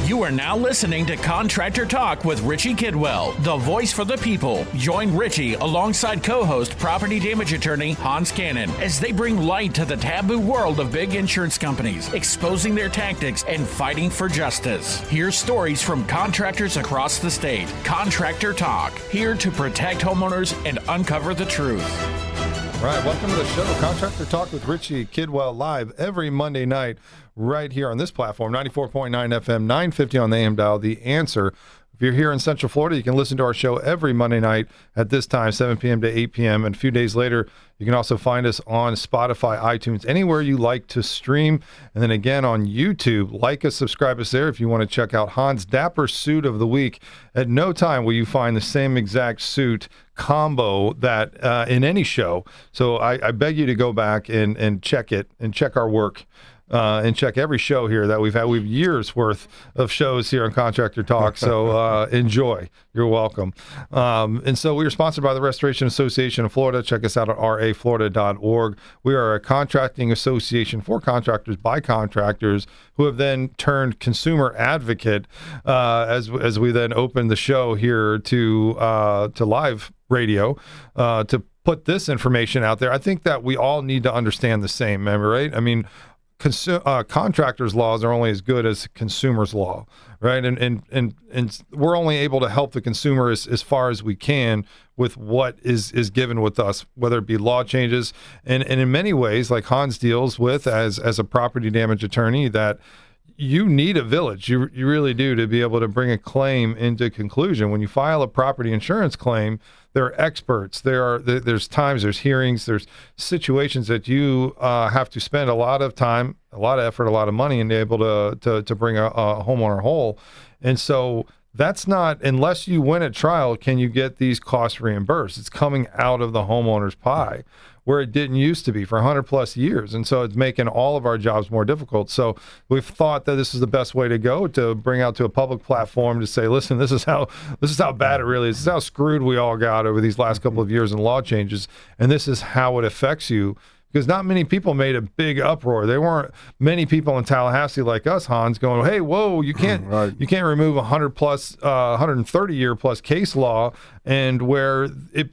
You are now listening to Contractor Talk with Richie Kidwell, the voice for the people. Join Richie alongside co-host property damage attorney Hans Kennon as they bring light to the taboo world of big insurance companies, exposing their tactics and fighting for justice. Hear stories from contractors across the state. Contractor Talk, here to protect homeowners and uncover the truth. All right, welcome to the show, Contractor Talk with Richie Kidwell, live every Monday night right here on this platform, 94.9 FM, 950 on the AM dial, The Answer. If you're here in Central Florida, you can listen to our show every Monday night at this time, 7 p.m. to 8 p.m. And a few days later, you can also find us on Spotify, iTunes, anywhere you like to stream. And then again on YouTube, like us, subscribe us there if you want to check out Hans' Dapper Suit of the Week. At no time will you find the same exact suit combo that in any show. So I beg you to go back and check it and check our work. And check every show here that we've had. We've years worth of shows here on Contractor Talk, so enjoy. You're welcome. And so we are sponsored by the Restoration Association of Florida. Check us out at raflorida.org. We are a contracting association for contractors by contractors who have then turned consumer advocate as we then open the show here to live radio to put this information out there. I think that we all need to understand the same, remember, right? I mean, contractors' laws are only as good as consumers' law, right? And we're only able to help the consumer as far as we can with what is given with us, whether it be law changes. And in many ways, like Hans deals with as a property damage attorney, that you need a village. You really do, to be able to bring a claim into conclusion. When you file a property insurance claim, there are experts. There's times, there's hearings, there's situations that you have to spend a lot of time, a lot of effort, a lot of money, and be able to bring a homeowner whole. And so that's not, unless you win at trial, can you get these costs reimbursed. It's coming out of the homeowner's pie, where it didn't used to be for 100 plus years. And so it's making all of our jobs more difficult. So we've thought that this is the best way to go, to bring out to a public platform to say, listen, this is how bad it really is. This is how screwed we all got over these last couple of years in law changes. And this is how it affects you. Because not many people made a big uproar. There weren't many people in Tallahassee like us, Hans, going, "Hey, whoa, you can't you can't remove 130 year plus case law, and where it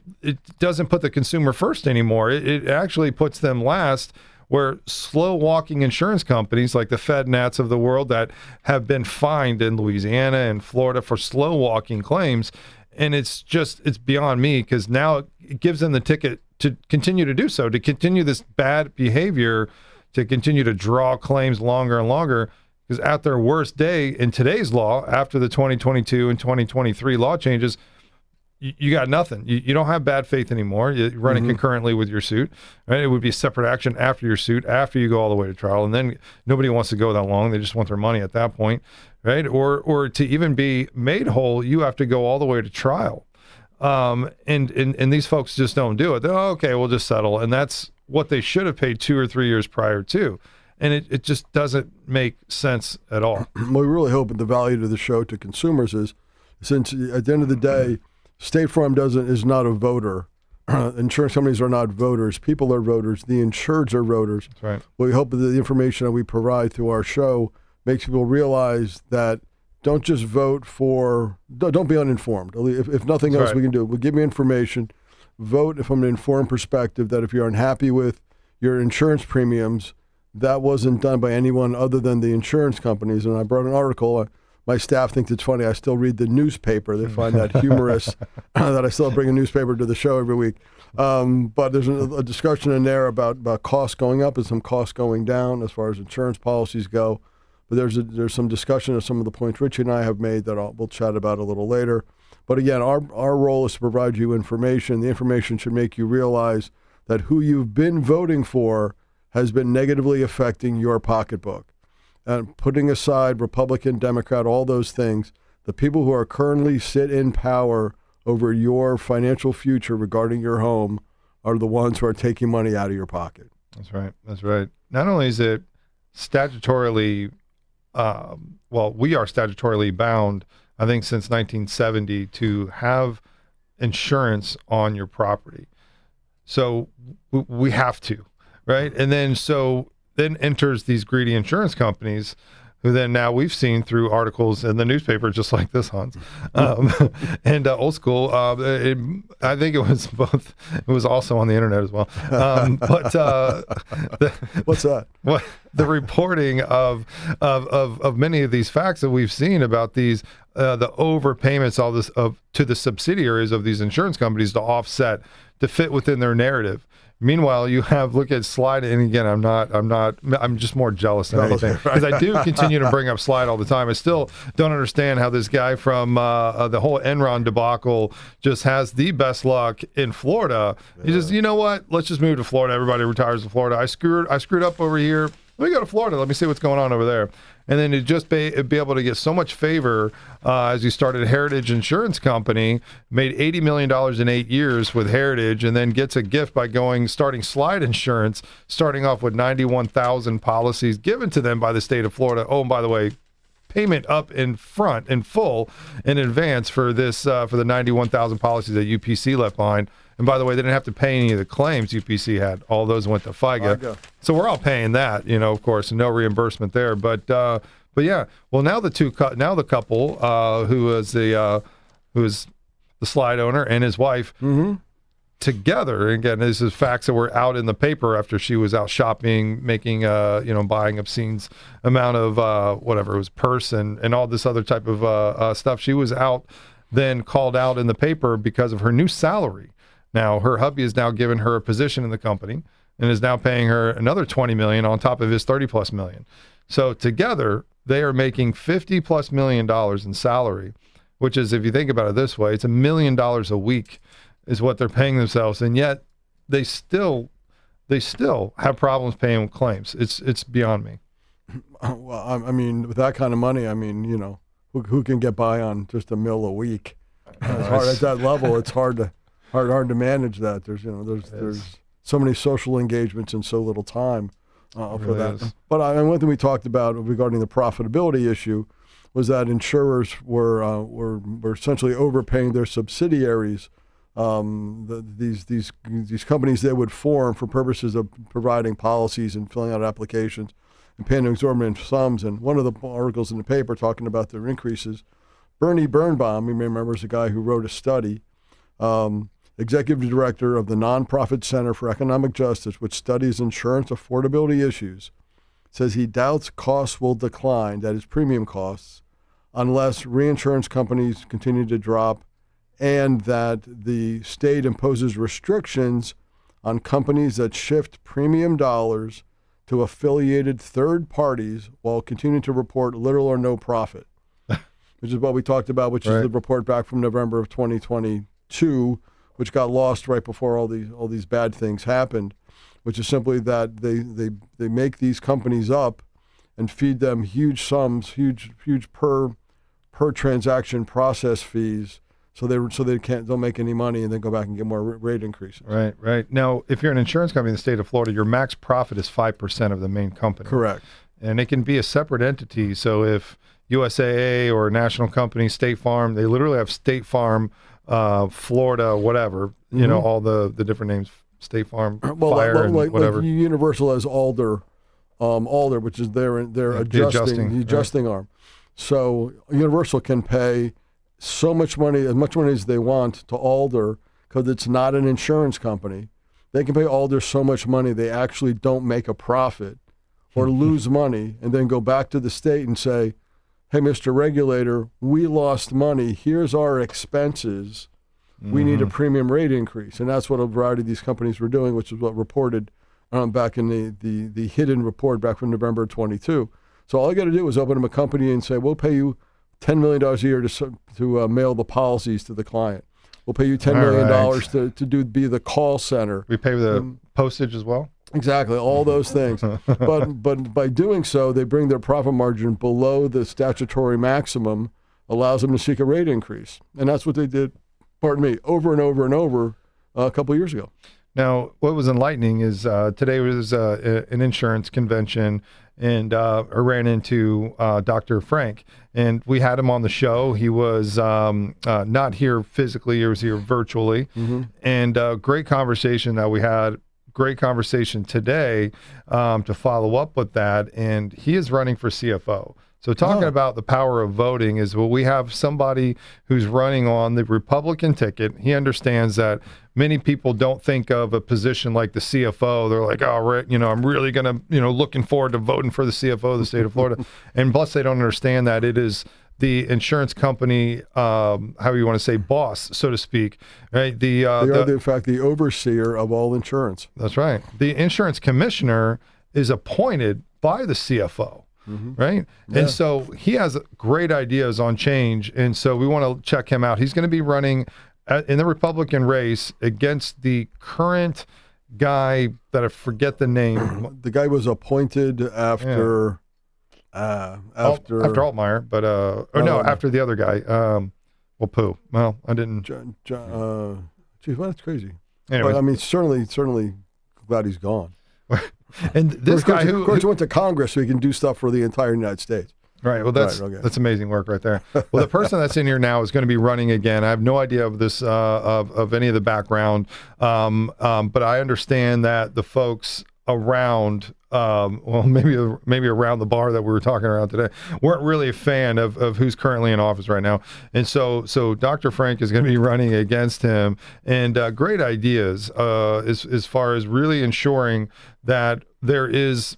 doesn't put the consumer first anymore. It actually puts them last." Where slow walking insurance companies like the FedNats of the world that have been fined in Louisiana and Florida for slow walking claims, and it's beyond me, because now it gives them the ticket to continue to do so, to continue this bad behavior, to continue to draw claims longer and longer, because at their worst day in today's law, after the 2022 and 2023 law changes, you got nothing. You don't have bad faith anymore. You're running concurrently with your suit, right? It would be a separate action after your suit, after you go all the way to trial, and then nobody wants to go that long. They just want their money at that point, right? Or to even be made whole, you have to go all the way to trial. And these folks just don't do it. They're, okay, we'll just settle. And that's what they should have paid 2 or 3 years prior to. And it just doesn't make sense at all. Well, we really hope that the value to the show to consumers is, since at the end of the day, State Farm is not a voter. Insurance companies are not voters. People are voters. The insureds are voters. That's right. We hope that the information that we provide through our show makes people realize that don't just vote for, don't be uninformed. If nothing else we can do, we'll give you information. Vote from an informed perspective, that if you're unhappy with your insurance premiums, that wasn't done by anyone other than the insurance companies. And I brought an article. My staff thinks it's funny. I still read the newspaper. They find that humorous that I still bring a newspaper to the show every week. But there's a discussion in there about costs going up and some costs going down as far as insurance policies go. But there's some discussion of some of the points Richie and I have made that we'll chat about a little later. But again, our role is to provide you information. The information should make you realize that who you've been voting for has been negatively affecting your pocketbook. And putting aside Republican, Democrat, all those things, the people who are currently sit in power over your financial future regarding your home are the ones who are taking money out of your pocket. That's right. That's right. Not only is it statutorily, we are statutorily bound, I think, since 1970 to have insurance on your property. So we have to, right? And then enters these greedy insurance companies who then now we've seen through articles in the newspaper, just like this, Hans, and Old School. I think it was both. It was also on the internet as well. But What's that? The reporting of many of these facts that we've seen about these the overpayments, all this to the subsidiaries of these insurance companies to offset, to fit within their narrative. Meanwhile, you have, look at Slide, and again, I'm just more jealous than anything, because I do continue to bring up Slide all the time. I still don't understand how this guy from the whole Enron debacle just has the best luck in Florida. He just, you know what? Let's just move to Florida. Everybody retires to Florida. I screwed up over here. Let me go to Florida. Let me see what's going on over there. And then to just be able to get so much favor as you started Heritage Insurance Company, made $80 million in 8 years with Heritage, and then gets a gift by starting Slide Insurance, starting off with 91,000 policies given to them by the state of Florida. Oh, and by the way, payment up in front, in full, in advance for this for the 91,000 policies that UPC left behind. And by the way, they didn't have to pay any of the claims UPC had. All those went to FIGA. So we're all paying that, of course, no reimbursement there. But yeah, well, now the couple who is the Slide owner and his wife together. Again, this is facts that were out in the paper after she was out shopping, making buying obscene amount of whatever it was, purse and all this other type of stuff. She was out, then called out in the paper because of her new salary. Now, her hubby has now given her a position in the company and is now paying her another $20 million on top of his $30+ million. So together, they are making $50+ million in salary, which is, if you think about it this way, it's $1 million a week is what they're paying themselves, and yet they still have problems paying claims. It's beyond me. Well, I mean, with that kind of money, I mean, who can get by on just $1 million a week? It's hard at that level. It's hard to manage that. There's so many social engagements and so little time for really that. Is. But one thing we talked about regarding the profitability issue was that insurers were essentially overpaying their subsidiaries. These companies they would form for purposes of providing policies and filling out applications and paying exorbitant sums. And one of the articles in the paper talking about their increases, Bernie Birnbaum, you may remember, is a guy who wrote a study. Executive director of the Nonprofit Center for Economic Justice, which studies insurance affordability issues, says he doubts costs will decline, that is premium costs, unless reinsurance companies continue to drop and that the state imposes restrictions on companies that shift premium dollars to affiliated third parties while continuing to report little or no profit, which is what we talked about, which is the report back from November of 2022, which got lost right before all these bad things happened, which is simply that they make these companies up and feed them huge sums, huge per transaction process fees, so they don't make any money and then go back and get more rate increases. Right. Now, if you're an insurance company in the state of Florida, your max profit is 5% of the main company. Correct. And it can be a separate entity. So if USAA or a national company, State Farm, they literally have State Farm, Florida, whatever, all the different names, State Farm, Fire, and whatever. Like Universal has Alder, which is their adjusting arm. So Universal can pay so much money, as much money as they want to Alder, because it's not an insurance company. They can pay Alder so much money they actually don't make a profit or lose money, and then go back to the state and say, hey, Mr. Regulator, we lost money. Here's our expenses. We need a premium rate increase. And that's what a variety of these companies were doing, which is what reported back in the hidden report back from November 22. So all you got to do is open up a company and say, we'll pay you $10 million a year to mail the policies to the client. We'll pay you $10 million to be the call center. We pay the postage as well? Exactly, all those things. But by doing so, they bring their profit margin below the statutory maximum, allows them to seek a rate increase. And that's what they did, over and over and over a couple of years ago. Now, what was enlightening is today was an insurance convention, and I ran into Dr. Frank, and we had him on the show. He was not here physically, he was here virtually, and great conversation that we had. Great conversation today to follow up with that, and he is running for CFO. So talking about the power of voting is, well, we have somebody who's running on the Republican ticket. He understands that many people don't think of a position like the CFO. They're like, oh, Rick, I'm really going to, looking forward to voting for the CFO of the state of Florida. And plus they don't understand that it is the insurance company, how you want to say, boss, so to speak, right? They are, in fact, the overseer of all insurance. That's right. The insurance commissioner is appointed by the CFO. Right. Yeah. And so he has great ideas on change. And so we want to check him out. He's going to be running in the Republican race against the current guy that I forget the name. The guy was appointed after Altmaier, but after the other guy. I didn't. Geez, well, that's crazy. Anyways. But I mean, certainly glad he's gone. And this guy who went to Congress so he can do stuff for the entire United States. Right. Well, that's amazing work right there. Well, the person that's in here now is going to be running again. I have no idea of this of any of the background, but I understand that the folks around, maybe around the bar that we were talking around today, weren't really a fan of who's currently in office right now. And so Dr. Frank is going to be running against him, and great ideas as far as really ensuring that there is,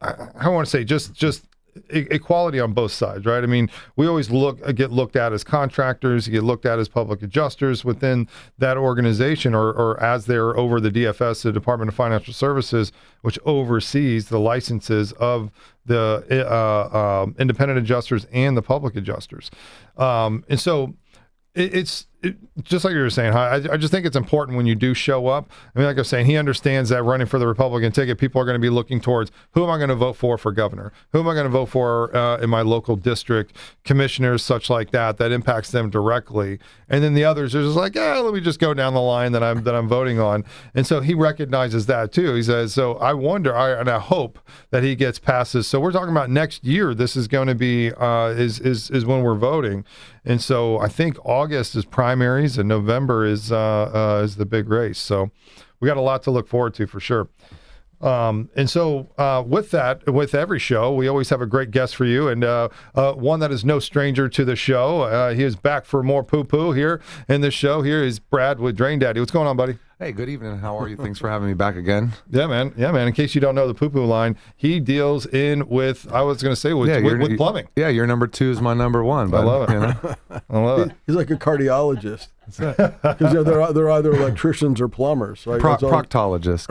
I want to say, just equality on both sides, right? I mean, we always get looked at as contractors, you get looked at as public adjusters within that organization, or as they're over the DFS, the Department of Financial Services, which oversees the licenses of the independent adjusters and the public adjusters. And so it's just like you were saying, I just think it's important when you do show up. I mean, like I was saying, he understands that running for the Republican ticket, people are going to be looking towards, who am I going to vote for governor? Who am I going to vote for in my local district, commissioners, such like that impacts them directly. And then the others are just like, let me just go down the line that I'm voting on. And so he recognizes that too. He says, so I wonder, and I hope that he gets past this. So we're talking about next year. This is going to be is when we're voting. And so I think August is primaries and November is the big race. So we got a lot to look forward to for sure. And so with that, with every show, we always have a great guest for you, and one that is no stranger to the show. He is back for more poo-poo here in the show. Here is Brad with Drain Daddy. What's going on, buddy? Hey, good evening. How are you? Thanks for having me back again. Yeah, man. In case you don't know the poo-poo line, he deals with plumbing. Yeah, your number 2 is my number 1. But, I love it. I love it. He's like a cardiologist. Because they're either electricians or plumbers, right? Proctologist.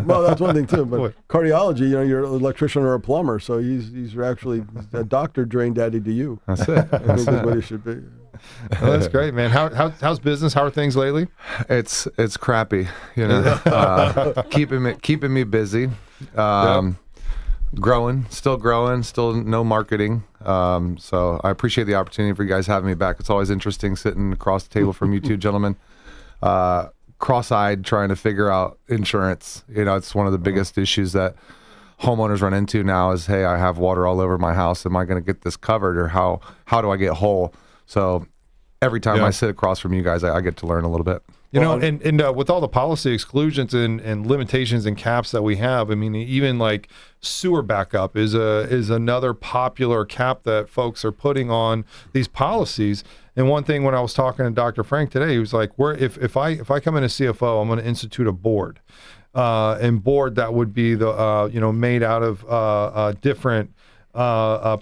Well, that's one thing too. But cardiology, you're an electrician or a plumber, so he's actually a doctor, Drain Daddy to you. That's it. I think that's what he should be. Well, that's great, man. How's business? How are things lately? It's crappy, keeping me busy. Still no marketing. So I appreciate the opportunity for you guys having me back. It's always interesting sitting across the table from you two gentlemen, cross-eyed trying to figure out insurance. It's one of the biggest issues that homeowners run into now is, hey, I have water all over my house. Am I going to get this covered, or how do I get whole? So every time I sit across from you guys, I get to learn a little bit. And with all the policy exclusions and limitations and caps that we have, I mean, even like sewer backup is another popular cap that folks are putting on these policies. And one thing, when I was talking to Dr. Frank today, he was like, if I come in as CFO, I'm going to institute a board, and board that would be the made out of different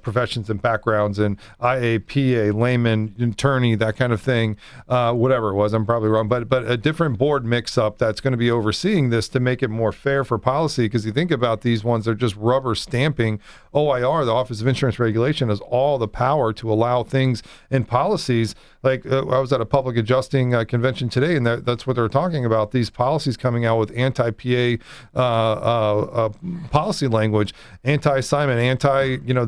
professions and backgrounds, and IAPA, layman, attorney, that kind of thing, whatever it was. I'm probably wrong, but a different board mix-up that's going to be overseeing this to make it more fair for policy. Because you think about these ones, they're just rubber stamping. OIR, the Office of Insurance Regulation, has all the power to allow things in policies. Like I was at a public adjusting convention today, and that's what they're talking about. These policies coming out with anti-PA policy language, anti-assignment,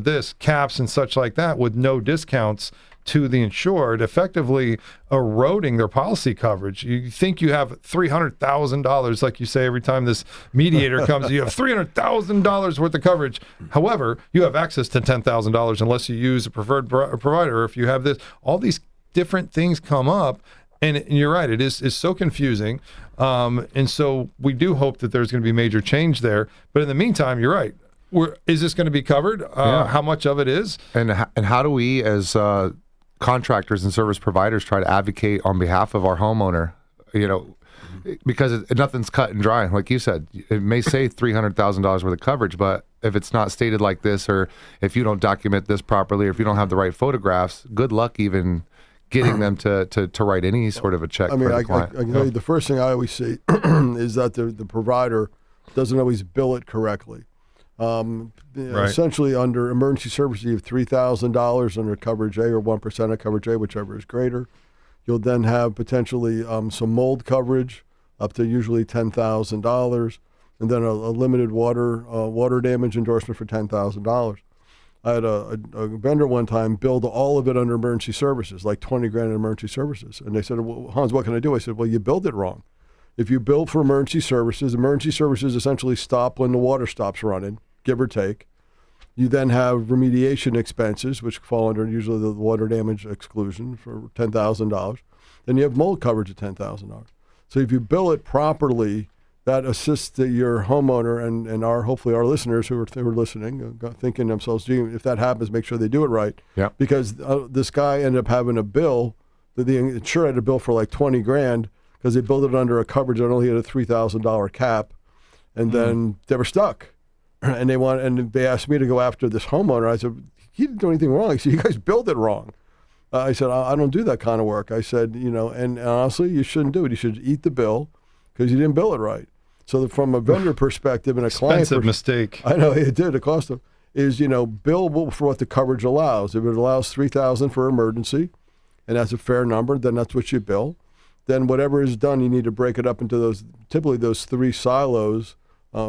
this, caps and such like that, with no discounts to the insured, effectively eroding their policy coverage. You think you have $300,000, like you say every time this mediator comes, you have $300,000 worth of coverage. However, you have access to $10,000 unless you use a preferred provider. If you have this, all these different things come up. And you're right, it is so confusing. And so we do hope that there's going to be major change there. But in the meantime, you're right. is this going to be covered? How much of it is? And how do we, as contractors and service providers, try to advocate on behalf of our homeowner? Because nothing's cut and dry. Like you said, it may say $300,000 worth of coverage, but if it's not stated like this, or if you don't document this properly, or if you don't have the right photographs, good luck even getting them to write any sort of a check for the client. I can tell you the first thing I always see is that the provider doesn't always bill it correctly. Essentially, under emergency services, you have $3,000 under coverage A or 1% of coverage A, whichever is greater. You'll then have potentially some mold coverage up to usually $10,000, and then a limited water damage endorsement for $10,000. I had a vendor one time build all of it under emergency services, like $20,000 in emergency services. And they said, well, Hans, what can I do? I said, well, you billed it wrong. If you bill for emergency services essentially stop when the water stops running, give or take. You then have remediation expenses, which fall under usually the water damage exclusion for $10,000. Then you have mold coverage of $10,000. So if you bill it properly, that assists your homeowner and hopefully our listeners who are listening, thinking to themselves, gee, if that happens, make sure they do it right. Yeah. Because this guy ended up having a bill, the insurer had a bill for like $20,000 because they billed it under a coverage that only had a $3,000 cap, and then they were stuck. And they asked me to go after this homeowner. I said, he didn't do anything wrong. I said, you guys billed it wrong. I said, I don't do that kind of work. I said, and honestly, you shouldn't do it. You should eat the bill because you didn't bill it right. So from a vendor perspective and a client Expensive mistake. I know it did. It cost them. Is bill for what the coverage allows. If it allows $3,000 for emergency, and that's a fair number, then that's what you bill. Then whatever is done, you need to break it up into those three silos,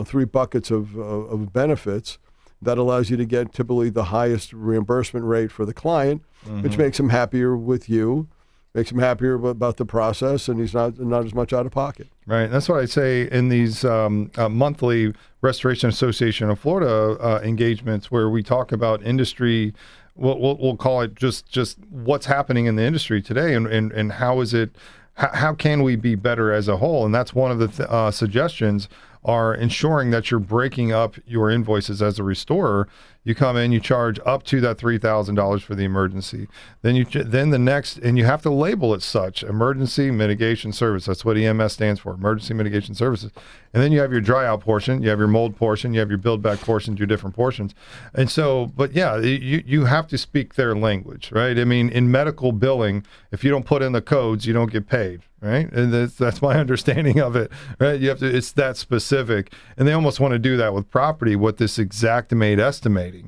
3 buckets of benefits. That allows you to get typically the highest reimbursement rate for the client, which makes him happier with you, makes him happier about the process, and he's not as much out of pocket. Right. That's what I say in these monthly Restoration Association of Florida engagements, where we talk about industry. We'll call it just what's happening in the industry today, and how is it. How can we be better as a whole? And that's one of the suggestions are ensuring that you're breaking up your invoices as a restorer. You come in, you charge up to that $3,000 for the emergency. Then the next, and you have to label it such, emergency mitigation service. That's what EMS stands for, emergency mitigation services. And then you have your dry out portion, you have your mold portion, you have your build back portion, your different portions. And so, but yeah, you have to speak their language, right? I mean, in medical billing, if you don't put in the codes, you don't get paid, right? And that's my understanding of it, right? You have to, it's that specific. And they almost want to do that with property, with this Xactimate estimating.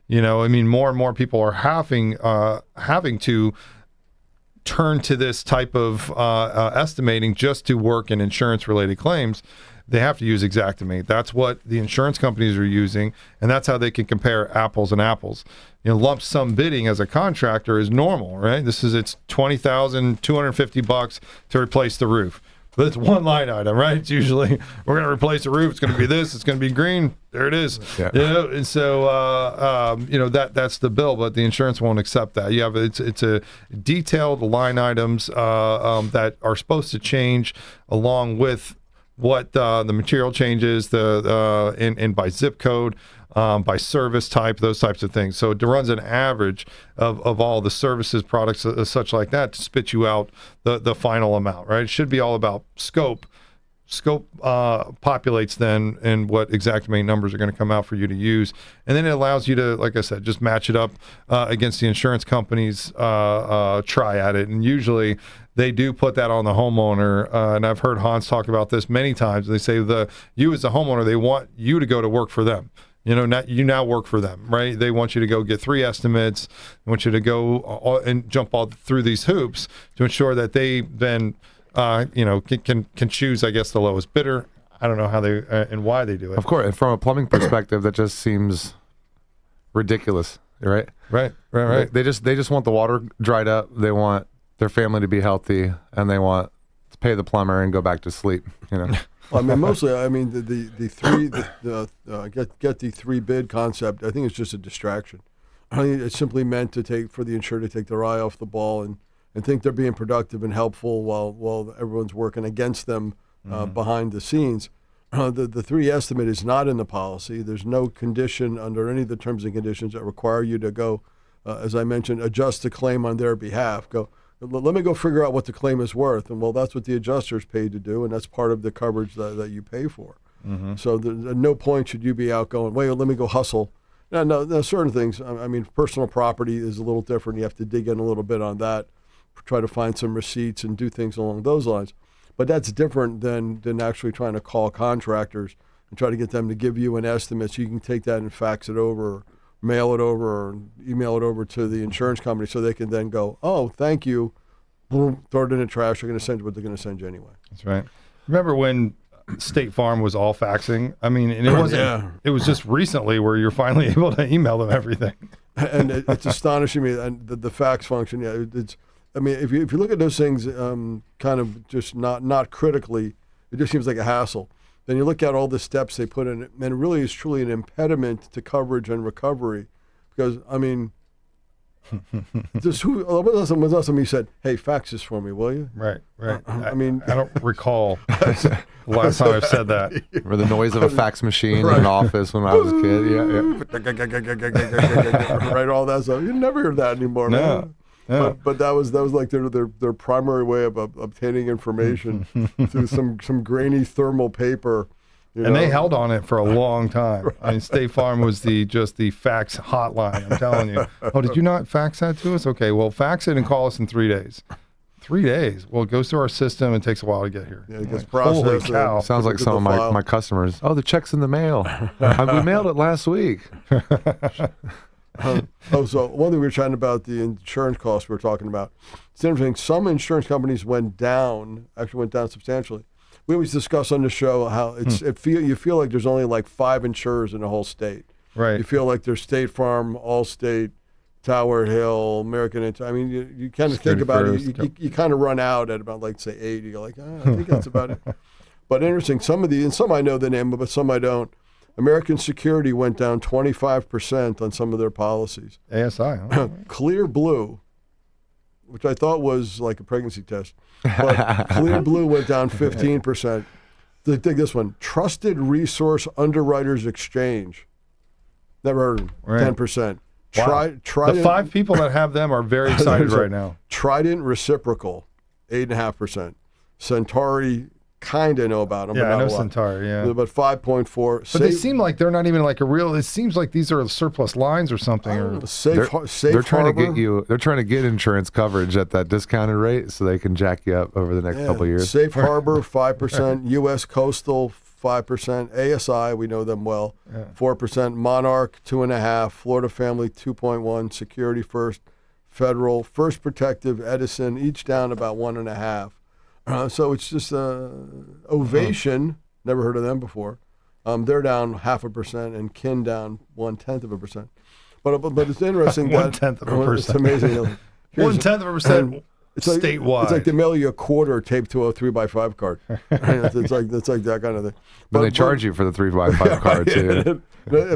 I mean, more and more people are having to turn to this type of estimating just to work in insurance-related claims. They have to use Xactimate. That's what the insurance companies are using, and that's how they can compare apples and apples. Lump sum bidding as a contractor is normal, right? It's $20,250 to replace the roof. But it's one line item, right? It's usually, we're going to replace the roof. It's going to be this. It's going to be green. There it is. Yeah. And so, that's the bill, but the insurance won't accept that. You have it's a detailed line items that are supposed to change along with what the material changes, and by zip code, by service type, those types of things. So it runs an average of all the services, products, such like that, to spit you out the final amount, right? It should be all about scope. Scope populates then, and what Xactimate numbers are going to come out for you to use. And then it allows you to, like I said, just match it up against the insurance company's try at it. And usually they do put that on the homeowner. And I've heard Hans talk about this many times. They say you as a homeowner, they want you to go to work for them. You now work for them, right? They want you to go get 3 estimates. They want you to go and jump all through these hoops to ensure that they then can choose, I guess, the lowest bidder. I don't know how they and why they do it. Of course, and from a plumbing perspective, that just seems ridiculous, right? Right. They just want the water dried up. They want their family to be healthy, and they want to pay the plumber and go back to sleep. Well, I mean, mostly, get the 3 bid concept. I think it's just a distraction. I think it's simply meant for the insured to take their eye off the ball and think they're being productive and helpful while everyone's working against them behind the scenes. The 3 estimate is not in the policy. There's no condition under any of the terms and conditions that require you to go, as I mentioned, adjust the claim on their behalf. Go, let me go figure out what the claim is worth. And well, that's what the adjuster's paid to do, and that's part of the coverage that you pay for. So at no point should you be out going, wait, let me go hustle. No, certain things. I mean, personal property is a little different. You have to dig in a little bit on that, try to find some receipts and do things along those lines. But that's different than actually trying to call contractors and try to get them to give you an estimate so you can take that and fax it over, or mail it over, or email it over to the insurance company so they can then go, oh, thank you, boom, throw it in the trash. They're going to send you what they're going to send you anyway. That's right. Remember when State Farm was all faxing? I mean, and it wasn't. It was just recently where you're finally able to email them everything. And it's astonishing me, and the fax function. Yeah, it's. I mean, if you look at those things, kind of just not critically, it just seems like a hassle. Then you look at all the steps they put in, and it really is truly an impediment to coverage and recovery. Because I mean, just was awesome. He said, "Hey, fax this for me, will you?" Right. I mean, I don't recall the last time I've said that. Or the noise of a fax machine in an office when I was a kid. Yeah. Right, all that stuff. You never hear that anymore, man. Yeah. But that was like their primary way of obtaining information through some grainy thermal paper. And they held on it for a long time. Right. I mean, State Farm was just the fax hotline. I'm telling you. Oh, did you not fax that to us? Okay, well, fax it and call us in 3 days. 3 days? Well, it goes through our system and takes a while to get here. Yeah, it gets processed. Holy cow. Sounds like some of my customers. Oh, the check's in the mail. We mailed it last week. So one thing we were chatting about, the insurance costs we were talking about. It's interesting. Some insurance companies went down substantially. We always discuss on the show how you feel like there's only like 5 insurers in the whole state. Right. You feel like there's State Farm, Allstate, Tower Hill, American. I mean, you kind of think about it. You kind of run out at about like say 8. You're like, I think that's about it. But interesting. Some I know the name of, but some I don't. American Security went down 25% on some of their policies. ASI, huh? Clear Blue, which I thought was like a pregnancy test, but Clear Blue went down 15%. Take this one, Trusted Resource Underwriters Exchange. Never heard of them. Right. 10%. Wow. The 5 people that have them are very excited right now. Trident Reciprocal, 8.5%. Centauri, kind of know about them. Yeah, but not I know a lot. Centauri, yeah. But 5.4. But they seem like they're not even like a real. It seems like these are surplus lines or something. Safe they're trying Harbor. to get you. They're trying to get insurance coverage at that discounted rate so they can jack you up over the next couple of years. Safe Harbor 5%, U.S. Coastal 5%, ASI we know them well 4%, Monarch 2.5%, Florida Family 2.1%, Security First, Federal, First Protective, Edison each down about 1.5%. So it's just Ovation. Never heard of them before. They're down 0.5%, and Kin down 0.1%. But it's interesting that 0.1%. It's amazing. 0.1%. It's like, statewide. It's like they mail you a quarter taped to a 3x5 card. It's like that kind of thing. But they charge you for the 3x5 card too.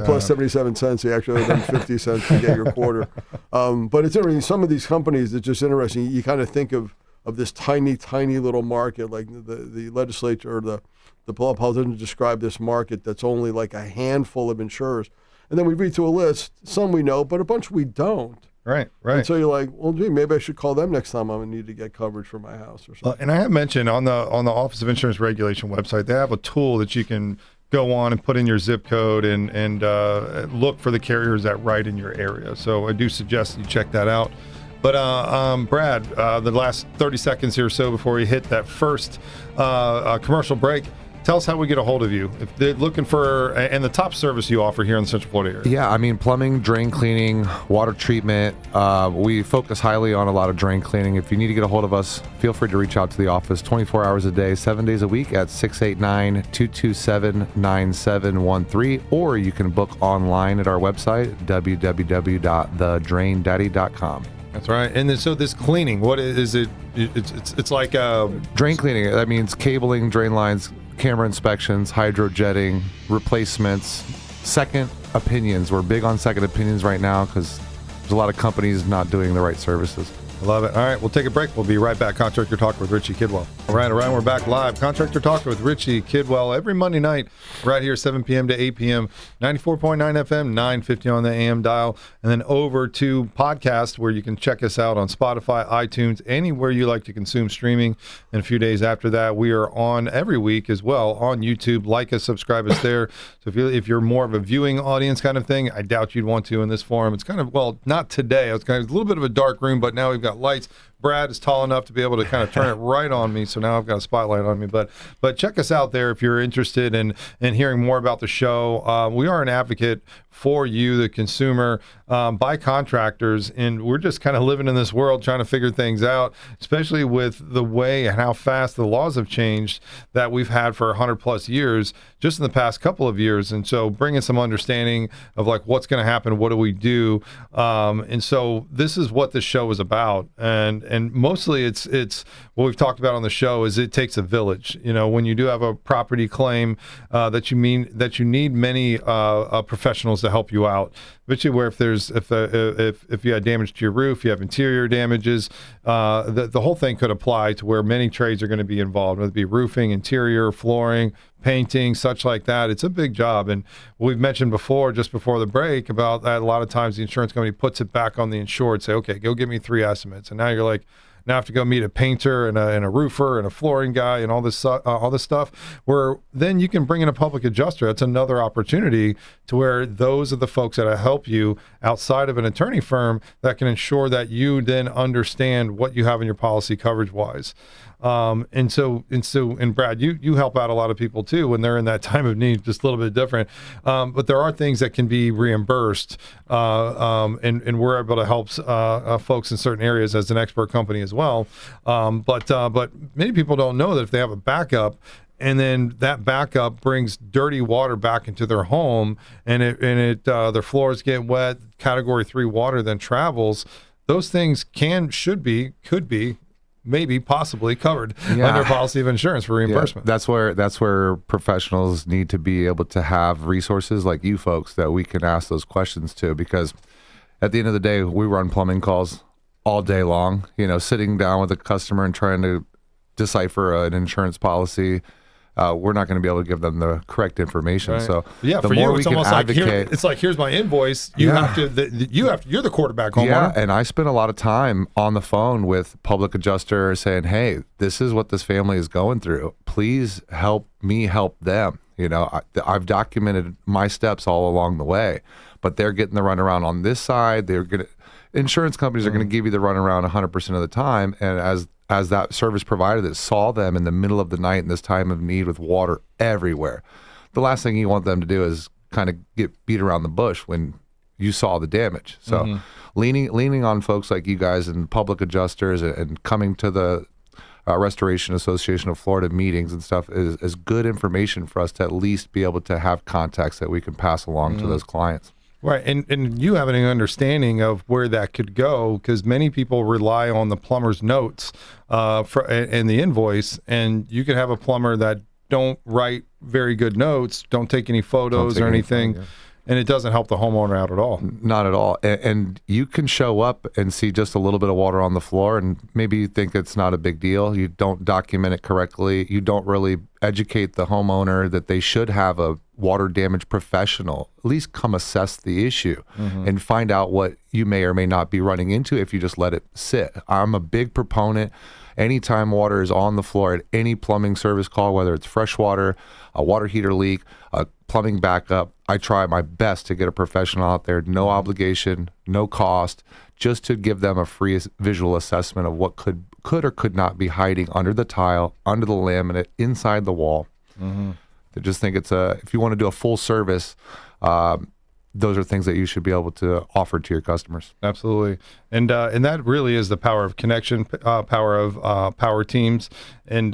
Plus 77 cents. You actually owe them 50 cents to get your quarter. But it's interesting. Some of these companies, it's just interesting. You kind of think of this tiny little market, like the legislature or the politicians describe this market that's only like a handful of insurers. And then we read through a list, some we know, but a bunch we don't. Right. And so you're like, well, gee, maybe I should call them next time I'm going to need to get coverage for my house or something. And I have mentioned on the Office of Insurance Regulation website, they have a tool that you can go on and put in your zip code and look for the carriers that write in your area. So I do suggest you check that out. But Brad, the last 30 seconds here or so before we hit that first commercial break, tell us how we get a hold of you if they're looking for, and the top service you offer here in the Central Florida area. Yeah, I mean, plumbing, drain cleaning, water treatment. We focus highly on a lot of drain cleaning. If you need to get a hold of us, feel free to reach out to the office 24 hours a day, 7 days a week at 689-227-9713, or you can book online at our website, www.thedraindaddy.com. That's right. And then, so this cleaning, what is it? It's like drain cleaning. That means cabling, drain lines, camera inspections, hydrojetting, replacements, second opinions. We're big on second opinions right now because there's a lot of companies not doing the right services. Love it. All right, we'll take a break. We'll be right back. Contractor Talk with Richie Kidwell. All right, we're back live. Contractor Talk with Richie Kidwell every Monday night right here, 7 p.m. to 8 p.m., 94.9 FM, 950 on the AM dial, and then over to podcast where you can check us out on Spotify, iTunes, anywhere you like to consume streaming. And a few days after that, we are on every week as well on YouTube. Like us, subscribe us there. So if you're more of a viewing audience kind of thing, I doubt you'd want to in this forum. It's kind of, well, not today. It's kind of a little bit of a dark room, but now we've got lights. Brad is tall enough to be able to kind of turn it right on me, so now I've got a spotlight on me. But check us out there if you're interested in hearing more about the show. We are an advocate for you, the consumer, by contractors, and we're just kind of living in this world trying to figure things out, especially with the way and how fast the laws have changed that we've had for 100+ years just in the past couple of years. And so bringing some understanding of like what's going to happen, what do we do, and so this is what this show is about. And mostly it's what we've talked about on the show is it takes a village. You know, when you do have a property claim that you need many professionals to help you out. Especially where if you had damage to your roof, you have interior damages, the whole thing could apply to where many trades are going to be involved, whether it be roofing, interior, flooring, painting, such like that. It's a big job. And we've mentioned before, just before the break, about that a lot of times the insurance company puts it back on the insured, say, okay, go give me 3 estimates. And now you're like, now I have to go meet a painter and a roofer and a flooring guy and all this stuff, where then you can bring in a public adjuster. That's another opportunity to where those are the folks that help you outside of an attorney firm that can ensure that you then understand what you have in your policy coverage wise. And Brad, you help out a lot of people too when they're in that time of need, just a little bit different. But there are things that can be reimbursed, and we're able to help folks in certain areas as an expert company as well. But many people don't know that if they have a backup, and then that backup brings dirty water back into their home, and their floors get wet, Category 3 water then travels. Those things could be maybe possibly covered under policy of insurance for reimbursement. Yeah, that's where professionals need to be able to have resources like you folks that we can ask those questions to, because at the end of the day, we run plumbing calls all day long, sitting down with a customer and trying to decipher an insurance policy. We're not going to be able to give them the correct information. Right. So the for more you, it's almost advocate, like it's like, here's my invoice. You're the quarterback homeowner. Yeah, and I spend a lot of time on the phone with public adjuster saying, hey, this is what this family is going through. Please help me help them. I've documented my steps all along the way, but they're getting the runaround on this side. Insurance companies are going to give you the runaround 100% of the time, and as that service provider that saw them in the middle of the night in this time of need with water everywhere, the last thing you want them to do is kind of get beat around the bush when you saw the damage. So leaning on folks like you guys and public adjusters and coming to the Restoration Association of Florida meetings and stuff is good information for us to at least be able to have contacts that we can pass along to those clients. Right, and you have an understanding of where that could go, because many people rely on the plumber's notes and the invoice, and you could have a plumber that don't write very good notes, don't take any photos or anything, and it doesn't help the homeowner out at all. Not at all. And you can show up and see just a little bit of water on the floor, and maybe you think it's not a big deal. You don't document it correctly. You don't really educate the homeowner that they should have a water damage professional at least come assess the issue and find out what you may or may not be running into if you just let it sit. I'm a big proponent. Anytime water is on the floor at any plumbing service call, whether it's fresh water, a water heater leak, a plumbing backup, I try my best to get a professional out there, no obligation, no cost, just to give them a free visual assessment of what could or could not be hiding under the tile, under the laminate, inside the wall. I just think if you want to do a full service, those are things that you should be able to offer to your customers. Absolutely. And that really is the power of connection, power of power teams, and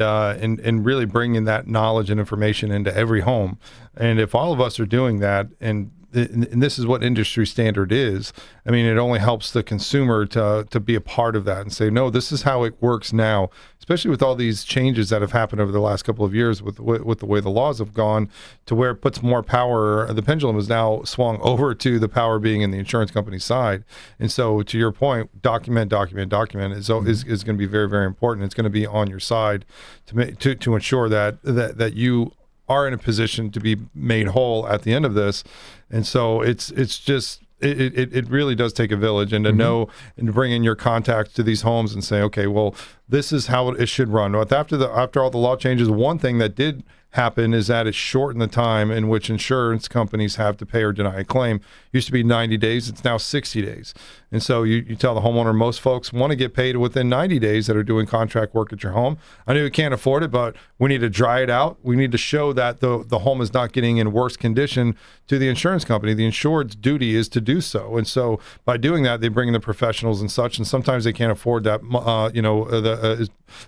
really bringing that knowledge and information into every home. And if all of us are doing that, and and this is what industry standard is. I mean, it only helps the consumer to be a part of that and say, no, this is how it works now, especially with all these changes that have happened over the last couple of years with the way the laws have gone to where it puts more power. The pendulum is now swung over to the power being in the insurance company side. And so to your point, document is going to be very, very important. It's going to be on your side to ensure that you are in a position to be made whole at the end of this. And so it's just it really does take a village, and to know and to bring in your contacts to these homes and say, okay, well, this is how it should run. But after all the law changes, one thing that did happen is that it shortened the time in which insurance companies have to pay or deny a claim. It used to be 90 days. It's now 60 days. And so you tell the homeowner, most folks want to get paid within 90 days that are doing contract work at your home. I know you can't afford it, but we need to dry it out. We need to show that the home is not getting in worse condition to the insurance company. The insured's duty is to do so. And so by doing that, they bring in the professionals and such, and sometimes they can't afford that,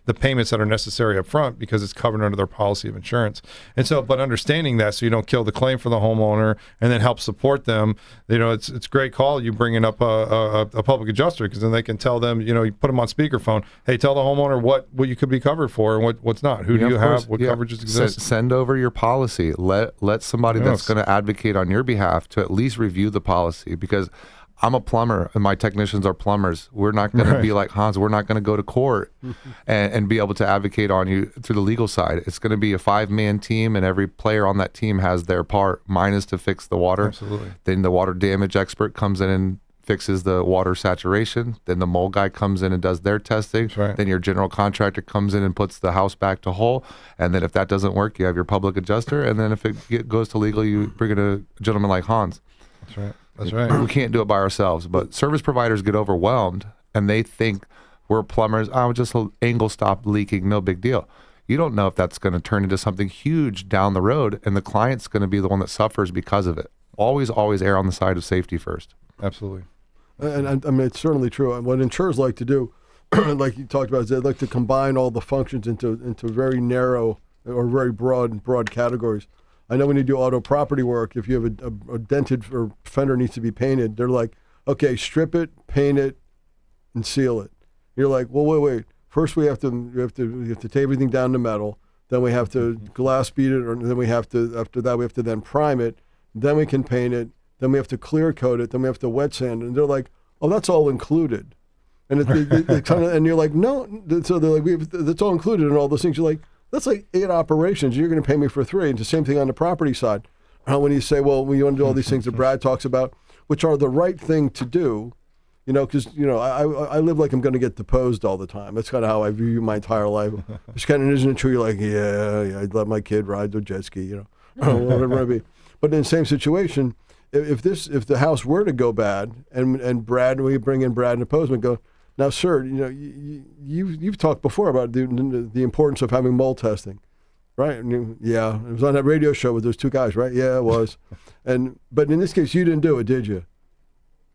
the payments that are necessary up front because it's covered under their policy of insurance. And so, but understanding that so you don't kill the claim for the homeowner and then help support them, it's a great call. You bring in up a public adjuster, because then they can tell them, you put them on speakerphone. Hey, tell the homeowner what you could be covered for and what's not. Who do you have? What coverages exist? Send over your policy. Let somebody that's going to advocate on your behalf to at least review the policy, because I'm a plumber and my technicians are plumbers. We're not going to be like Hans. We're not going to go to court and be able to advocate on you through the legal side. It's going to be a 5-man team, and every player on that team has their part. Mine is to fix the water. Absolutely. Then the water damage expert comes in and fixes the water saturation. Then the mold guy comes in and does their testing. That's right. Then your general contractor comes in and puts the house back to whole. And then if that doesn't work, you have your public adjuster. And then if it goes to legal, you bring in a gentleman like Hans. That's right. That's right. We can't do it by ourselves. But service providers get overwhelmed and they think we're plumbers. Oh, just an angle stopped leaking, no big deal. You don't know if that's going to turn into something huge down the road, and the client's going to be the one that suffers because of it. Always err on the side of safety first. Absolutely. And I mean, it's certainly true. And what insurers like to do, like you talked about, is they like to combine all the functions into very narrow or very broad categories. I know when you do auto property work, if you have a dented or fender needs to be painted, they're like, okay, strip it, paint it, and seal it. You're like, well, wait. First, we have to take everything down to metal. Then we have to glass beat it, or then we have to, after that, we have to then prime it. Then we can paint it. Then we have to clear coat it. Then we have to wet sand. And they're like, oh, that's all included. And they kind of, and you're like, no. So they're like, that's all included in all those things. You're like, that's like 8 operations. You're going to pay me for 3. And it's the same thing on the property side. When you say, well, you want to do all these things that Brad talks about, which are the right thing to do, because, I live like I'm going to get deposed all the time. That's kind of how I view my entire life. It's kind of, isn't it true? You're like, yeah, I'd let my kid ride the jet ski, whatever it might be. But in the same situation, if the house were to go bad, and we bring in Brad and depose him and go, now, sir, you've talked before about the importance of having mold testing, right? And yeah, it was on that radio show with those 2 guys, right? Yeah, it was. But in this case, you didn't do it, did you?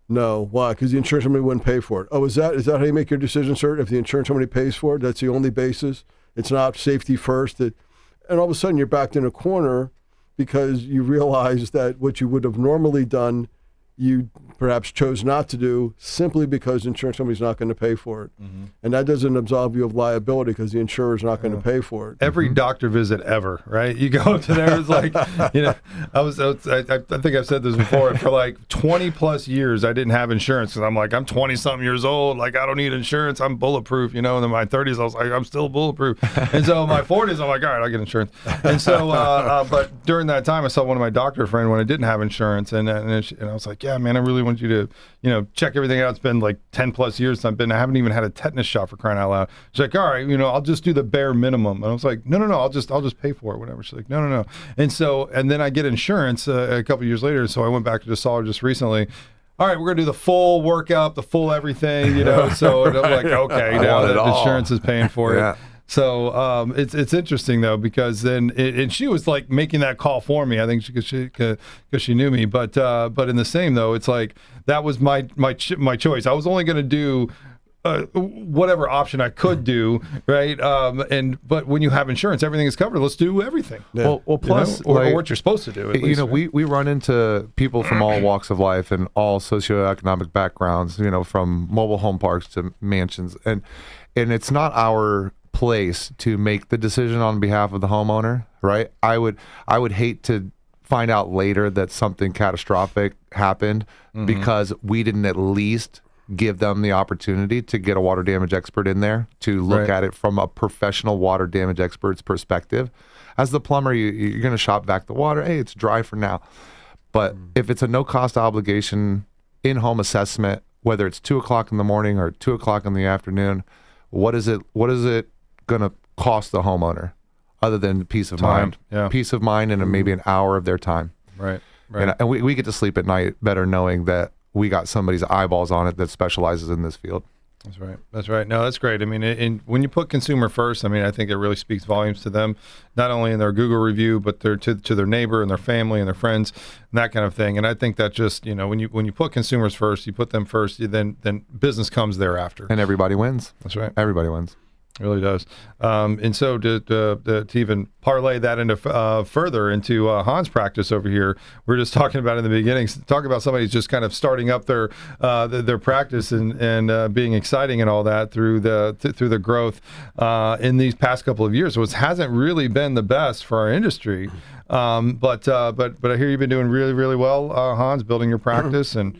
No. Why? Because the insurance company wouldn't pay for it. Oh, is that how you make your decision, sir? If the insurance company pays for it, that's the only basis. It's not safety first. And all of a sudden, you're backed in a corner because you realize that what you would have normally done, you perhaps chose not to do simply because the insurance company's not going to pay for it. Mm-hmm. And that doesn't absolve you of liability because the insurer's not going to pay for it. Every doctor visit ever, right? You go up to there, it's like, I think I've said this before, for like 20 plus years, I didn't have insurance because I'm like, I'm 20 something years old. Like, I don't need insurance. I'm bulletproof, and in my 30s, I was like, I'm still bulletproof. And so in my 40s, I'm like, all right, I'll get insurance. And so, but during that time, I saw one of my doctor friends when I didn't have insurance. And I was like, yeah, man, I really want you to, check everything out. It's been like 10 plus years since I haven't even had a tetanus shot, for crying out loud. She's like, all right, I'll just do the bare minimum. And I was like, no, I'll just pay for it, whatever. She's like, no. And then I get insurance a couple of years later. So I went back to the saw just recently. All right, we're going to do the full workup, the full everything, So I'm like, okay, now that insurance is paying for it. So it's interesting though, because then and she was like making that call for me. I think because she knew me, but in the same though, it's like that was my choice. I was only going to do whatever option I could do, right? But when you have insurance, everything is covered. Let's do everything. Yeah. Well, plus, or what you're supposed to do. At least, we run into people from all walks of life and all socioeconomic backgrounds. From mobile home parks to mansions, and it's not our place to make the decision on behalf of the homeowner, right? I would hate to find out later that something catastrophic happened because we didn't at least give them the opportunity to get a water damage expert in there to look at it from a professional water damage expert's perspective. As the plumber, you're going to shop vac the water. Hey, it's dry for now. But if it's a no-cost obligation in-home assessment, whether it's 2 o'clock in the morning or 2 o'clock in the afternoon, what is it going to cost the homeowner other than peace of mind? Yeah. Peace of mind and maybe an hour of their time. Right. And we get to sleep at night better knowing that we got somebody's eyeballs on it that specializes in this field. That's right. No, that's great. I mean, when you put consumer first, I mean, I think it really speaks volumes to them, not only in their Google review, but to their neighbor and their family and their friends and that kind of thing. And I think that just, when you put consumers first, you put them first, then business comes thereafter. And everybody wins. That's right. Everybody wins. It really does. And so to even parlay that into further into Hans' practice over here, we were just talking about in the beginning, talk about somebody who's just kind of starting up their practice and being exciting and all that through the growth in these past couple of years, which hasn't really been the best for our industry. But I hear you've been doing really, really well, Hans, building your practice and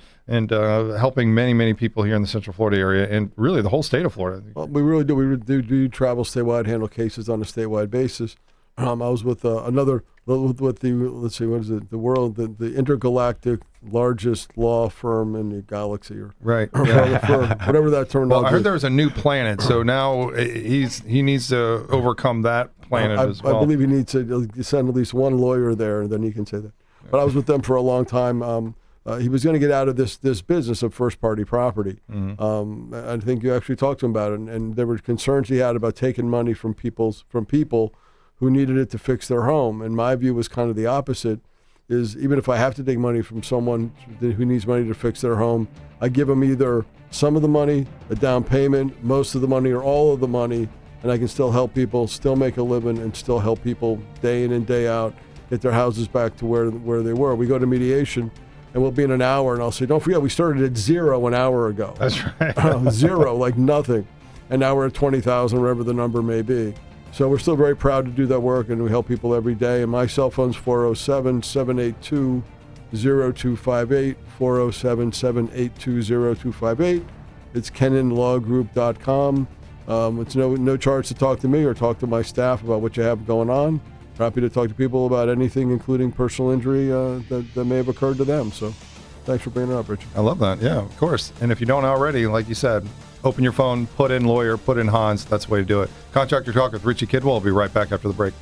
helping many, many people here in the Central Florida area and really the whole state of Florida. Well, we really do. We do travel statewide, handle cases on a statewide basis. I was with with the, let's see, what is it? The intergalactic largest law firm in the galaxy, or right, whatever that term. Well, I heard there was a new planet, so now he needs to overcome that planet as well. I believe he needs to send at least one lawyer there, and then he can say that. But I was with them for a long time. He was going to get out of this business of first-party property. I think you actually talked to him about it, and there were concerns he had about taking money from people who needed it to fix their home. And my view was kind of the opposite, is even if I have to take money from someone who needs money to fix their home, I give them either some of the money, a down payment, most of the money, or all of the money, and I can still help people, still make a living, and still help people day in and day out get their houses back to where they were. We go to mediation, and we'll be in an hour, and I'll say, don't forget, we started at 0 an hour ago. That's right. 0, like nothing. And now we're at 20,000, wherever the number may be. So we're still very proud to do that work, and we help people every day. And my cell phone's 407-782-0258, 407-782-0258. It's KennonLawGroup.com. It's no charge to talk to me or talk to my staff about what you have going on. Happy to talk to people about anything, including personal injury that may have occurred to them. So thanks for bringing it up, Richie. I love that. Yeah, of course. And if you don't already, like you said, open your phone, put in lawyer, put in Hans. That's the way to do it. Contractor Talk with Richie Kidwell. We'll be right back after the break.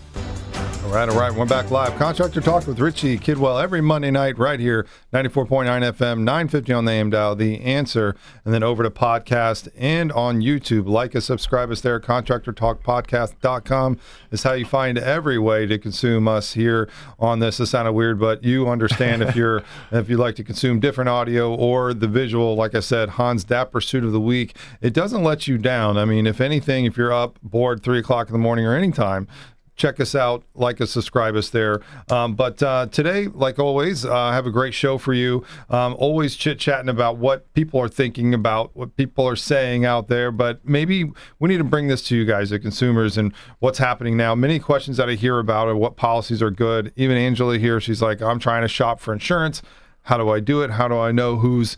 All right. We're back live. Contractor Talk with Richie Kidwell every Monday night right here, 94.9 FM, 950 on the AM dial, The Answer, and then over to podcast and on YouTube. Like us, subscribe us there. ContractorTalkPodcast.com is how you find every way to consume us here on this. This sounded weird, but you understand if you like to consume different audio or the visual. Like I said, Hans' DAP Pursuit of the Week. It doesn't let you down. I mean, if anything, if you're up, bored, 3 o'clock in the morning or anytime, check us out, like us, subscribe us there. But today, like always, I have a great show for you. Always chit-chatting about what people are thinking about, what people are saying out there. But maybe we need to bring this to you guys, the consumers, and what's happening now. Many questions that I hear about are what policies are good. Even Angela here, she's like, I'm trying to shop for insurance. How do I do it? How do I know who's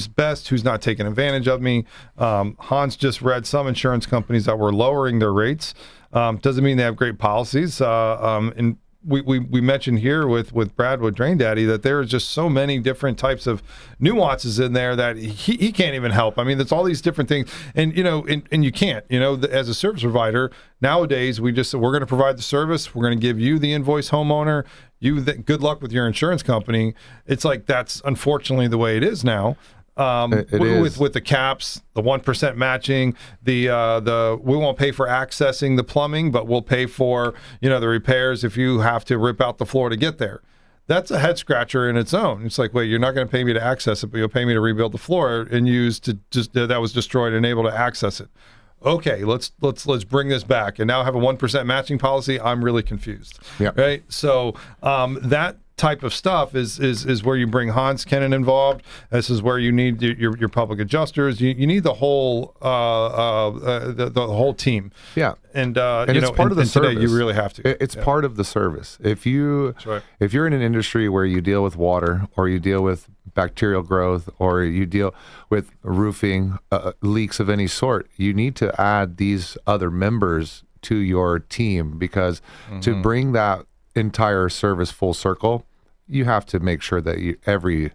best, who's not taking advantage of me? Hans just read some insurance companies that were lowering their rates. Doesn't mean they have great policies. And we mentioned here with Brad with Drain Daddy that there are just so many different types of nuances in there that he can't even help. I mean, there's all these different things, and you can't. As a service provider nowadays, we're going to provide the service. We're going to give you the invoice, homeowner. Good luck with your insurance company. It's like that's unfortunately the way it is now. With the caps, the 1% matching, we won't pay for accessing the plumbing, but we'll pay for the repairs if you have to rip out the floor to get there. that's a head scratcher in its own. It's like, wait, you're not going to pay me to access it, but you'll pay me to rebuild the floor and use to just that was destroyed and able to access it. Okay, let's bring this back and now have a 1% matching policy. I'm really confused. Yeah. Right. So that type of stuff is where you bring Hans Kennon involved. This is where you need your public adjusters. You need the whole the whole team. Yeah, and it's part of the service. Today you really have to. It's part of the service. If you're in an industry where you deal with water, or you deal with bacterial growth, or you deal with roofing leaks of any sort, you need to add these other members to your team, because to bring that entire service full circle, you have to make sure that every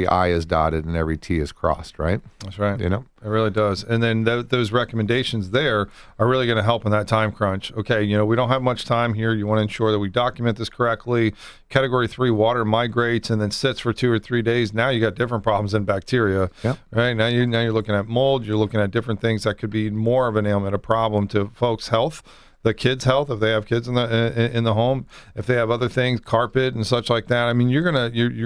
I is dotted and every T is crossed, right? That's right. You know, it really does. And then those recommendations there are really going to help in that time crunch. Okay, we don't have much time here. You want to ensure that we document this correctly. Category 3 water migrates and then sits for 2 or 3 days. Now you got different problems than bacteria. Yep. Right. Now you're looking at mold. You're looking at different things that could be more of an ailment, a problem to folks' health. The kids' health, if they have kids in the home, if they have other things, carpet and such like that. I mean, you're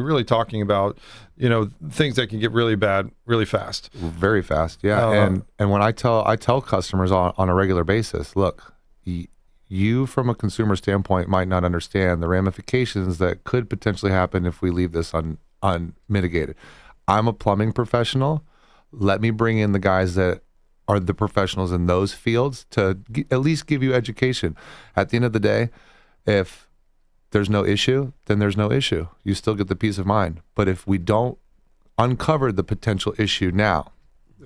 really talking about things that can get really bad really fast, very fast. Yeah, and when I tell customers on a regular basis, look, you from a consumer standpoint might not understand the ramifications that could potentially happen if we leave this unmitigated. I'm a plumbing professional. Let me bring in the guys that are the professionals in those fields to at least give you education. At the end of the day, if there's no issue, then there's no issue. You still get the peace of mind. But if we don't uncover the potential issue now,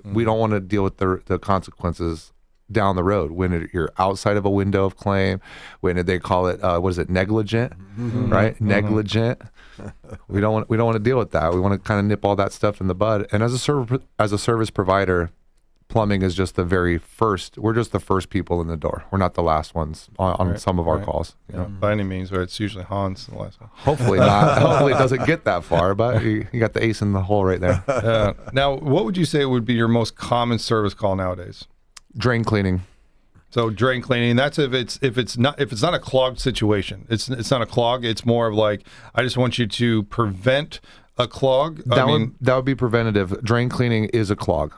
we don't want to deal with the consequences down the road when you're outside of a window of claim, when they call it, negligent, right? Negligent. We don't want to deal with that. We want to kind of nip all that stuff in the bud. And as a service provider, plumbing is just we're just the first people in the door. We're not the last ones on some of our calls. By any means, but it's usually Hans the last one. Hopefully not. Hopefully it doesn't get that far, but you got the ace in the hole right there. Now, what would you say would be your most common service call nowadays? Drain cleaning. So drain cleaning, that's if it's not a clogged situation. It's not a clog. It's more of like, I just want you to prevent a clog. That would be preventative. Drain cleaning is a clog.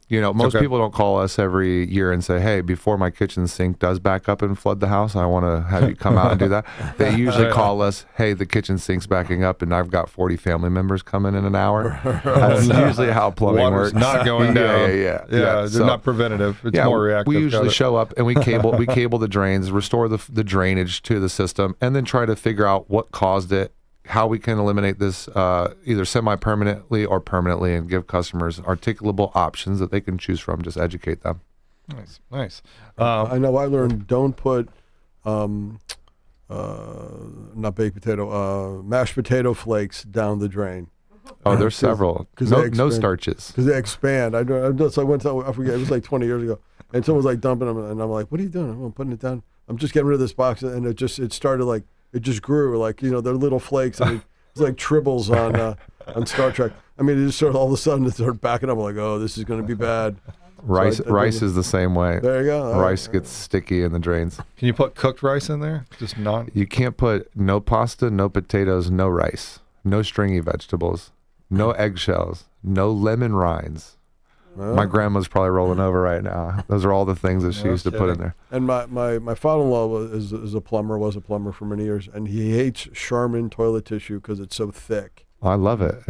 Most people don't call us every year and say, hey, before my kitchen sink does back up and flood the house, I want to have you come out and do that. They usually call us, hey, the kitchen sink's backing up and I've got 40 family members coming in an hour. That's usually how plumbing Water's works. not going down. Yeah. They're not preventative. It's more reactive. We usually show up and we cable the drains, restore the drainage to the system, and then try to figure out what caused it, how we can eliminate this either semi-permanently or permanently, and give customers articulable options that they can choose from. Just educate them. Nice. I know I learned don't put not baked potato, mashed potato flakes down the drain. Oh, there's several. No starches. Because they expand. I went to, I forget, it was like 20 years ago, and someone was like dumping them, and I'm like, what are you doing? I'm putting it down. I'm just getting rid of this box, and it started like, it just grew, like, they're little flakes. I mean, it's like tribbles on Star Trek. I mean, it just sort of all of a sudden it started backing up. I'm like, oh, this is going to be bad. Rice is the same way. There you go. Rice gets sticky in the drains. Can you put cooked rice in there? Just not. You can't put no pasta, no potatoes, no rice, no stringy vegetables, no eggshells, no lemon rinds. Oh. My grandma's probably rolling over right now. Those are all the things that she used to put in there. And my father-in-law was a plumber for many years, and he hates Charmin toilet tissue because it's so thick. Oh, I love it.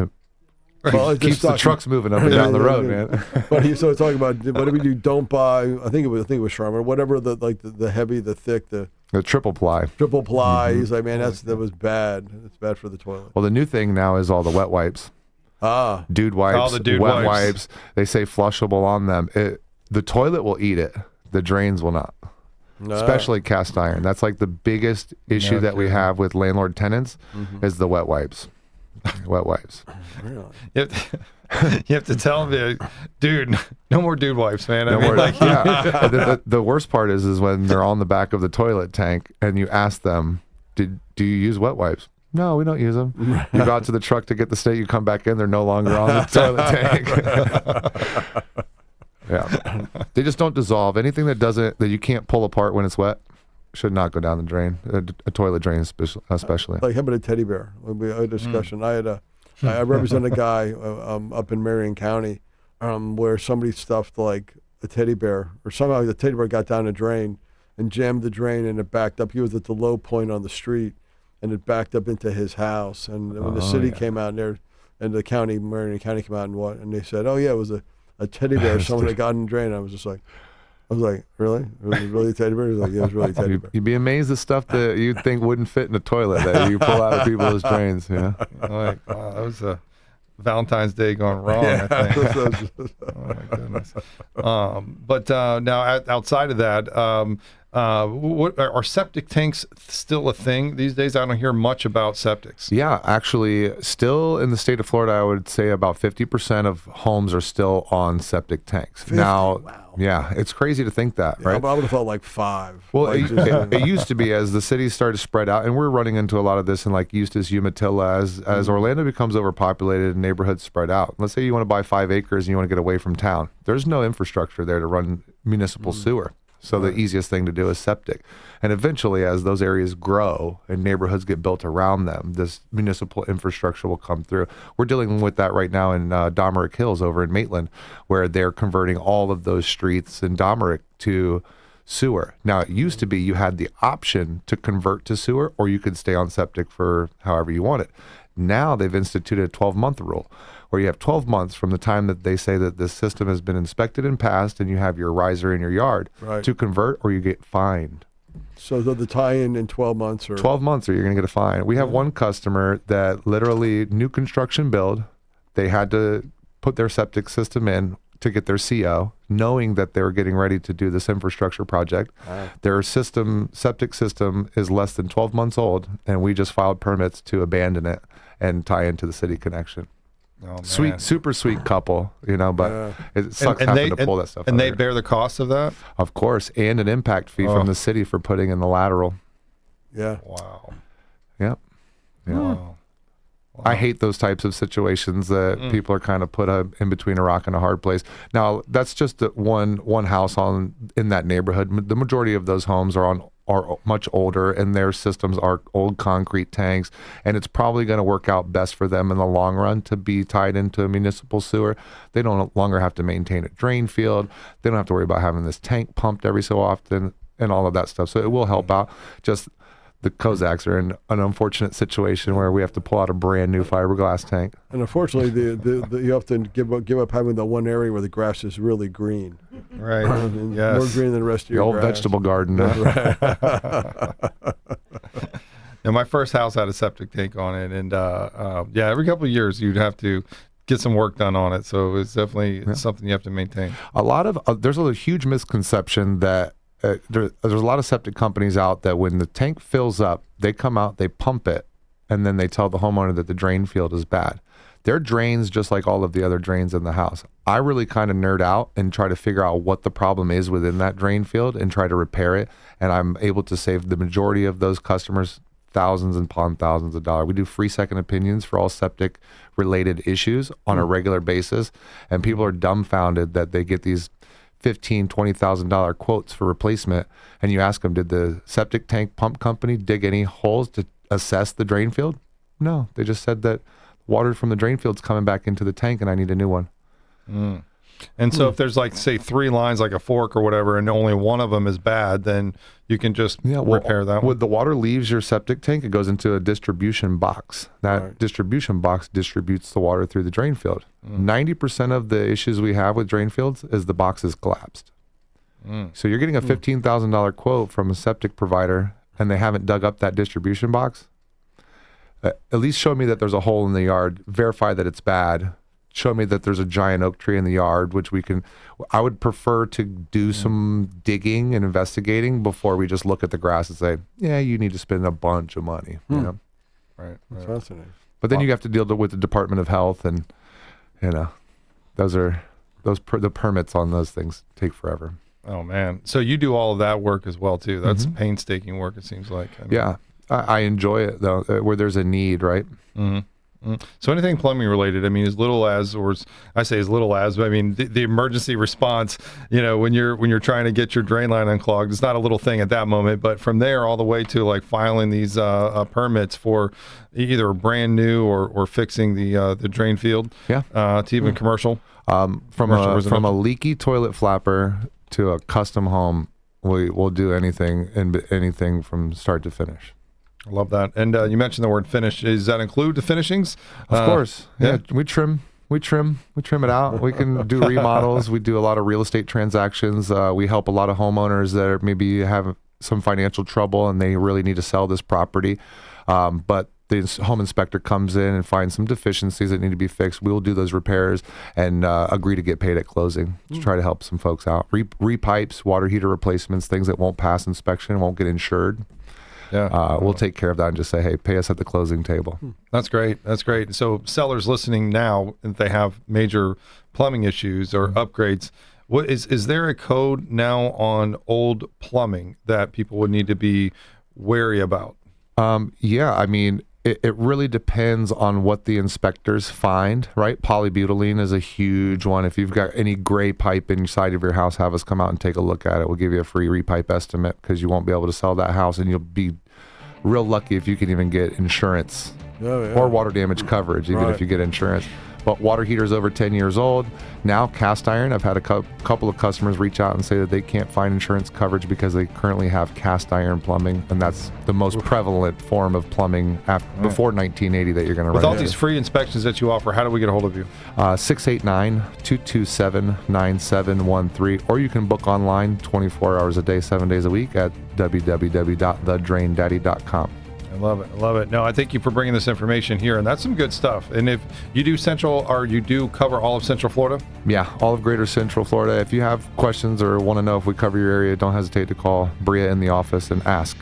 Well, it keeps the trucks moving up and down the road, man. But he's always talking about whatever you don't buy. I think it was Charmin, whatever the heavy, the thick, the triple ply. Triple ply. Mm-hmm. He's like, man, that was bad. It's bad for the toilet. Well, the new thing now is all the wet wipes. Dude wipes, all the dude wet wipes. They say flushable on them. The toilet will eat it. The drains will not. No. Especially cast iron. That's like the biggest issue that we have with landlord tenants is the wet wipes. Wet wipes. Really? You have to tell them, dude, no more dude wipes, man. The worst part is when they're on the back of the toilet tank and you ask them, do you use wet wipes? No, we don't use them. You go out to the truck to get the state, you come back in, they're no longer on the toilet tank. Yeah. They just don't dissolve. Anything that you can't pull apart when it's wet, should not go down the drain. A toilet drain, especially. Like how about a teddy bear? We had a discussion. I represent a guy up in Marion County where somebody stuffed like a teddy bear, or somehow the teddy bear got down a drain and jammed the drain, and it backed up. He was at the low point on the street, and it backed up into his house. And when the city came out there, and the county, Marion County came out and they said, oh yeah, it was a teddy bear. Someone that got in the drain. I was like, really? It was really a teddy bear? He was like, yeah, it was really a teddy bear. You'd be amazed at stuff that you'd think wouldn't fit in a toilet that you pull out of people's drains. Yeah. Like, wow, that was a Valentine's Day gone wrong, I think. Oh my goodness. But now outside of that, what are septic tanks still a thing these days? I don't hear much about septics. Yeah, actually, still in the state of Florida, I would say about 50% of homes are still on septic tanks. 50? Now, Wow. yeah, it's crazy to think that, right? I would have felt like 5. Well, Like it used to be as the cities started to spread out, and we're running into a lot of this in like Eustis, Umatilla, as Orlando becomes overpopulated and neighborhoods spread out. Let's say you want to buy 5 acres and you want to get away from town. There's no infrastructure there to run municipal sewer. So the easiest thing to do is septic. And eventually, as those areas grow and neighborhoods get built around them, this municipal infrastructure will come through. We're dealing with that right now in Domerick Hills over in Maitland, where they're converting all of those streets in Domerick to sewer. Now, it used to be you had the option to convert to sewer, or you could stay on septic for however you want it. Now they've instituted a 12-month rule, where you have 12 months from the time that they say that this system has been inspected and passed and you have your riser in your yard to convert, or you get fined. So the tie-in in 12 months? Or 12 months or you're going to get a fine. We have one customer that literally, new construction build, they had to put their septic system in to get their CO, knowing that they were getting ready to do this infrastructure project. Wow. Their septic system is less than 12 months old, and we just filed permits to abandon it and tie into the city connection. Oh, man. Sweet, super sweet couple, but it sucks having to pull that stuff. And out they there. bear the cost of that? Of course, and an impact fee from the city for putting in the lateral. Yeah. Wow. Yep. Yeah. Wow. I hate those types of situations that people are kind of put in between a rock and a hard place. Now, that's just one house in that neighborhood. The majority of those homes are much older, and their systems are old concrete tanks, and it's probably going to work out best for them in the long run to be tied into a municipal sewer. They don't longer have to maintain a drain field. They don't have to worry about having this tank pumped every so often and all of that stuff. So it will help out. Just the Kozaks are in an unfortunate situation where we have to pull out a brand new fiberglass tank. And unfortunately, you have to give up having the one area where the grass is really green. Right. More green than the rest of your old grass. vegetable garden. Now, my first house had a septic tank on it, and every couple of years you'd have to get some work done on it. So it's definitely something you have to maintain. There's a huge misconception that there's a lot of septic companies out that when the tank fills up, they come out, they pump it, and then they tell the homeowner that the drain field is bad. They're drains just like all of the other drains in the house. I really kind of nerd out and try to figure out what the problem is within that drain field and try to repair it. And I'm able to save the majority of those customers thousands upon thousands of dollars. We do free second opinions for all septic related issues on a regular basis. And people are dumbfounded that they get these $15,000, $20,000 quotes for replacement, and you ask them, did the septic tank pump company dig any holes to assess the drain field? No, they just said that water from the drain field's coming back into the tank and I need a new one. And so if there's say 3 lines, like a fork or whatever, and only one of them is bad, then you can just repair that one. When the water leaves your septic tank, it goes into a distribution box. That distribution box distributes the water through the drain field. 90% of the issues we have with drain fields is the box is collapsed. So you're getting a $15,000 quote from a septic provider and they haven't dug up that distribution box. At least show me that there's a hole in the yard, verify that it's bad. Show me that there's a giant oak tree in the yard, which I would prefer to do some digging and investigating before we just look at the grass and say, yeah, you need to spend a bunch of money. You know? Right. That's fascinating. But then you have to deal with the Department of Health, and the permits on those things take forever. Oh man! So you do all of that work as well too. That's painstaking work. It seems like. I enjoy it though, where there's a need, right? So anything plumbing related, I mean, as little as, or I say as little as, but I mean, the emergency response, when you're trying to get your drain line unclogged, it's not a little thing at that moment, but from there all the way to like filing these permits for either brand new or fixing the drain field, to even commercial. From a leaky toilet flapper to a custom home, we'll do anything from start to finish. I love that. And you mentioned the word finish. Does that include the finishings? Of course. Yeah. We trim it out. We can do remodels. We do a lot of real estate transactions. We help a lot of homeowners that are maybe have some financial trouble and they really need to sell this property. But the home inspector comes in and finds some deficiencies that need to be fixed. We will do those repairs and agree to get paid at closing to try to help some folks out. Repipes, water heater replacements, things that won't pass inspection, won't get insured. Yeah, we'll take care of that and just say, hey, pay us at the closing table. That's great. That's great. So sellers listening now, if they have major plumbing issues or upgrades, what is there a code now on old plumbing that people would need to be wary about? I mean, it really depends on what the inspectors find, right? Polybutylene is a huge one. If you've got any gray pipe inside of your house, have us come out and take a look at it. We'll give you a free repipe estimate because you won't be able to sell that house, and you'll be real lucky if you can even get insurance or water damage coverage, even if you get insurance. But water heaters over 10 years old. Now cast iron. I've had a couple of customers reach out and say that they can't find insurance coverage because they currently have cast iron plumbing, and that's the most prevalent form of plumbing before 1980 that you're going to run into. With all these free inspections that you offer, how do we get a hold of you? 689-227-9713, or you can book online 24 hours a day, 7 days a week at www.thedraindaddy.com. I love it. I love it. No, I thank you for bringing this information here, and that's some good stuff. And if you do you do cover all of Central Florida? Yeah, all of Greater Central Florida. If you have questions or want to know if we cover your area, don't hesitate to call Bria in the office and ask.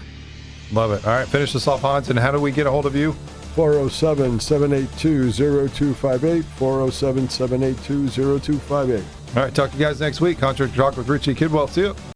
Love it. All right, finish this off, Hans, and how do we get a hold of you? 407-782-0258, 407-782-0258. All right, talk to you guys next week. Contractor Talk with Richie Kidwell. See you.